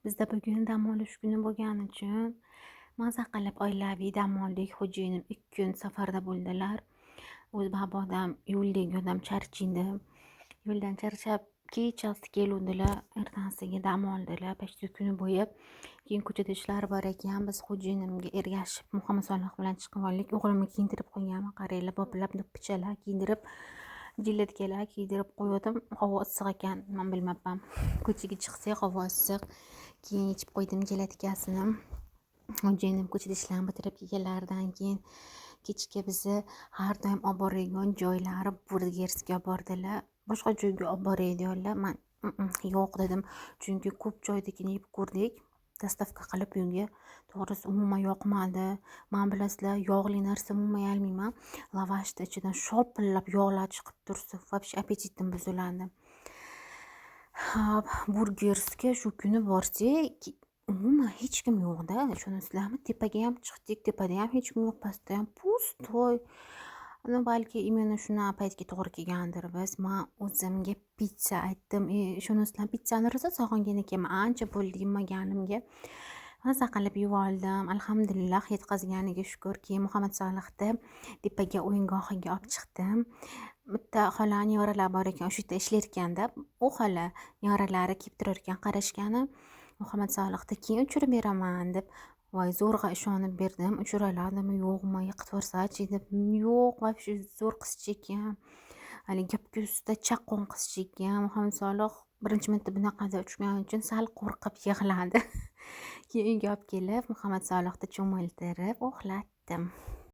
Bizda bugun dam olish kuni bo'lgani uchun maza qilib oilaviy dam oldik. Xo'jayinim 2 kun safarda bo'ldilar. O'z babodam yo'ldagi odam charchiydi. Yo'ldan charchab kechasi keluvdilar. Ertasiga dam oldilar. Почти kuni bo'yi. Keyin ko'chada ishlar bor ekan. Biz xo'jayinimga ergashib Muhammad Solih bilan chiqib oldik. O'g'limni kiyintirib qo'yganman. Qaranglar, boplab do'ppichalar kiydirib, jiletkalar kiydirib qo'ydim. Havo issiq ekan, men bilmabman. Ko'chaga chiqsak havo issiq. Keyin yechib qo'ydim jiletkasini. Xo'jayinim ko'chada ishlarni bitirib kelganlaridan keyin kechga bizni har doim olib boradigan joylari burgersga olib bordilar. Boshqa joyga olib boray deydilar. Men yo'q dedim. Chunki ko'p joydagidan yeb ko'rdik. Dostavka qilib uyga. To'g'risi umuman yoqmadi. Men bilasizlar, yog'li narsa umuman yeyolmayman. Lavashni ichidan shopillab yog'lar chiqib tursa, вообще appetitim buziladi. Burgersga shu kuni borsak, umuman hech kim yo'q-da. Ishonasizlarmi? Tepaga ham chiqdik, tepada ham hech kim yo'q, pastda ham pustoy. Balki imенно shuna paytga to'g'ri kelgandir. Men o'zimga pitsa aytdim. Ishonasizlarmi, pizzani rosa sog'ingan ekanman. Ancha bo'ldi yemaganimga. Maza qilib yeb oldim. Alhamdulillah, yetkazganiga shukur. Keyin Muhammad Solihda tepaga o'yingohiga olib chiqdim. Bitta xola nevaralar bor ekan, o'sha yerda ishlar ekanda. U xola nevaralari kelib turar ekan, qarashgani. Muhammad Solihda keyin uchirib beraman deb, voy zo'rg'a ishonib berdim. Uchiraladimi, yo'qmi, yiqitib yuborsachi deb. Yo'q, вообще zo'r qizcha ekan. Hali gapga ustida chaqqon qizcha ekan. Muhammad Solih birinchi marta bunaqada uchgani uchun sal qo'rqib yig'ladi. Keyin uyga olib kelib, Muhammad Solihni cho'miltirib uxlatdim.